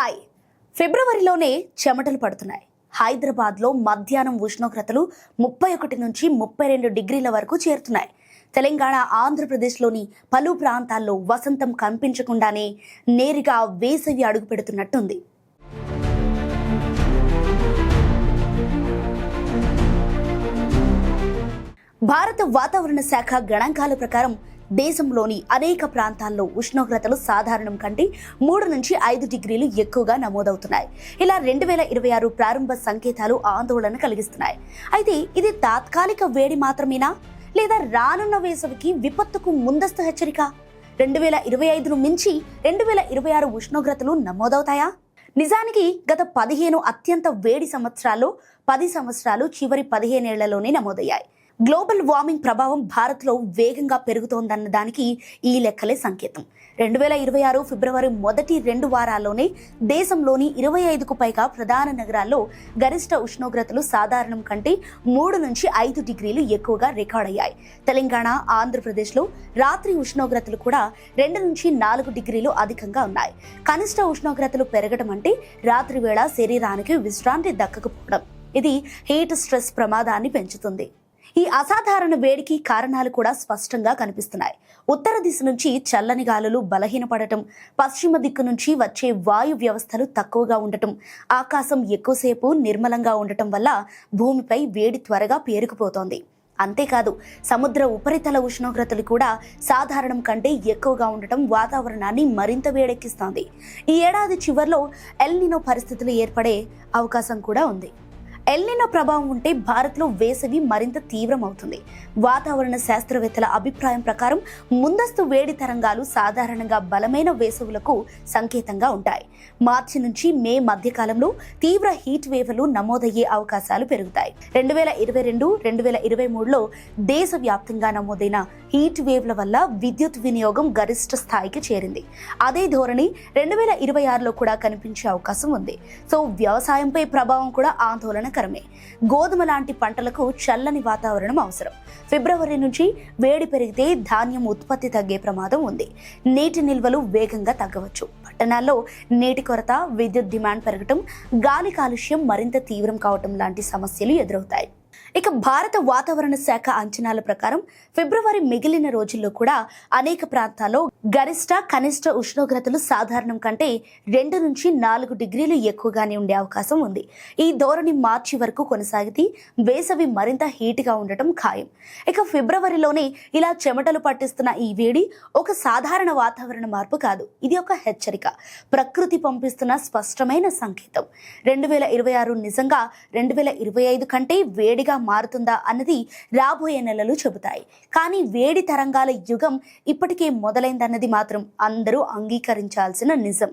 Hi. ఫిబ్రవరిలోనే చెమటలు పడుతున్నాయి. హైదరాబాద్లో మధ్యాహ్నం ఉష్ణోగ్రతలు 31 నుంచి 32 డిగ్రీల వరకు చేరుతున్నాయి. తెలంగాణ, ఆంధ్రప్రదేశ్లోని పలు ప్రాంతాల్లో వసంతం కనిపించకుండానే నేరుగా వేసవి అడుగు పెడుతున్నట్టుంది. భారత వాతావరణ శాఖ గణాంకాల ప్రకారం దేశంలోని అనేక ప్రాంతాల్లో ఉష్ణోగ్రతలు సాధారణం కంటే 3 నుంచి 5 డిగ్రీలు ఎక్కువగా నమోదవుతున్నాయి. ఇలా 2026 ప్రారంభ సంకేతాలు ఆందోళన కలిగిస్తున్నాయి. అయితే ఇది తాత్కాలిక వేడి మాత్రమేనా, లేదా రానున్న వేసవికి విపత్తుకు ముందస్తు హెచ్చరిక? 2025ను మించి 2026 ఉష్ణోగ్రతలు నమోదవుతాయా? నిజానికి గత 15 అత్యంత వేడి సంవత్సరాల్లో 10 సంవత్సరాలు చివరి 15 ఏళ్లలోనే నమోదయ్యాయి. గ్లోబల్ వార్మింగ్ ప్రభావం భారత్లో వేగంగా పెరుగుతోందన్న దానికి ఈ లెక్కలే సంకేతం. 2026 ఫిబ్రవరి మొదటి 2 వారాల్లోనే దేశంలోని 25కు పైగా ప్రధాన నగరాల్లో గరిష్ట ఉష్ణోగ్రతలు సాధారణం కంటే 3 నుంచి 5 డిగ్రీలు ఎక్కువగా రికార్డయ్యాయి. తెలంగాణ, ఆంధ్రప్రదేశ్లో రాత్రి ఉష్ణోగ్రతలు కూడా 2 నుంచి 4 డిగ్రీలు అధికంగా ఉన్నాయి. కనిష్ట ఉష్ణోగ్రతలు పెరగడం అంటే రాత్రి వేళ శరీరానికి విశ్రాంతి దక్కకపోవడం. ఇది హీట్ స్ట్రెస్ ప్రమాదాన్ని పెంచుతుంది. ఈ అసాధారణ వేడికి కారణాలు కూడా స్పష్టంగా కనిపిస్తున్నాయి. ఉత్తర దిశ నుంచి చల్లని గాలులు బలహీనపడటం, పశ్చిమ దిక్కు నుంచి వచ్చే వాయు వ్యవస్థలు తక్కువగా ఉండటం, ఆకాశం ఎక్కువసేపు నిర్మలంగా ఉండటం వల్ల భూమిపై వేడి త్వరగా పేరుకుపోతోంది. అంతేకాదు, సముద్ర ఉపరితల ఉష్ణోగ్రతలు కూడా సాధారణం కంటే ఎక్కువగా ఉండటం వాతావరణాన్ని మరింత వేడెక్కిస్తోంది. ఈ ఏడాది చివరిలో ఎల్ నినో పరిస్థితులు ఏర్పడే అవకాశం కూడా ఉంది. ఎల్ నినో ప్రభావం ఉంటే భారత్లో వేసవి మరింత తీవ్రమవుతుంది. వాతావరణ శాస్త్రవేత్తల అభిప్రాయం ప్రకారం ముందస్తు వేడి తరంగాలు సాధారణంగా బలమైన వేసవులకు సంకేతంగా ఉంటాయి. మార్చి నుంచి మే మధ్యకాలంలో తీవ్ర హీట్ వేవ్లు నమోదయ్యే అవకాశాలు పెరుగుతాయి. 2022, 2023లో దేశవ్యాప్తంగా నమోదైన హీట్ వేవ్ల వల్ల విద్యుత్ వినియోగం గరిష్ట స్థాయికి చేరింది. అదే ధోరణి 2026లో కూడా కనిపించే అవకాశం ఉంది. సో వ్యవసాయంపై ప్రభావం కూడా ఆందోళనకరమే. గోధుమ లాంటి పంటలకు చల్లని వాతావరణం అవసరం. ఫిబ్రవరి నుంచి వేడి పెరిగితే ధాన్యం ఉత్పత్తి తగ్గే ప్రమాదం ఉంది. నీటి నిల్వలు వేగంగా తగ్గవచ్చు. పట్టణాల్లో నీటి కొరత, విద్యుత్ డిమాండ్ పెరగటం, గాలి కాలుష్యం మరింత తీవ్రం కావటం లాంటి సమస్యలు ఎదురవుతాయి. ఇక భారత వాతావరణ శాఖ అంచనాల ప్రకారం ఫిబ్రవరి మిగిలిన రోజుల్లో కూడా అనేక ప్రాంతాల్లో గరిష్ట, కనిష్ట ఉష్ణోగ్రతలు సాధారణం కంటే 2 నుంచి 4 డిగ్రీలు ఎక్కువగానే ఉండే అవకాశం ఉంది. ఈ ధోరణి మార్చి వరకు కొనసాగితే వేసవి మరింత హీట్గా ఉండటం ఖాయం. ఇక ఫిబ్రవరిలోనే ఇలా చెమటలు పట్టిస్తున్న ఈ వేడి ఒక సాధారణ వాతావరణ మార్పు కాదు. ఇది ఒక హెచ్చరిక, ప్రకృతి పంపిస్తున్న స్పష్టమైన సంకేతం. 2026 నిజంగా 2025 కంటే వేడిగా మారుతుందా అన్నది రాబోయే నెలలు చెబుతాయి. కానీ వేడి తరంగాల యుగం ఇప్పటికే మొదలైందన్నది మాత్రం అందరూ అంగీకరించాల్సిన నిజం.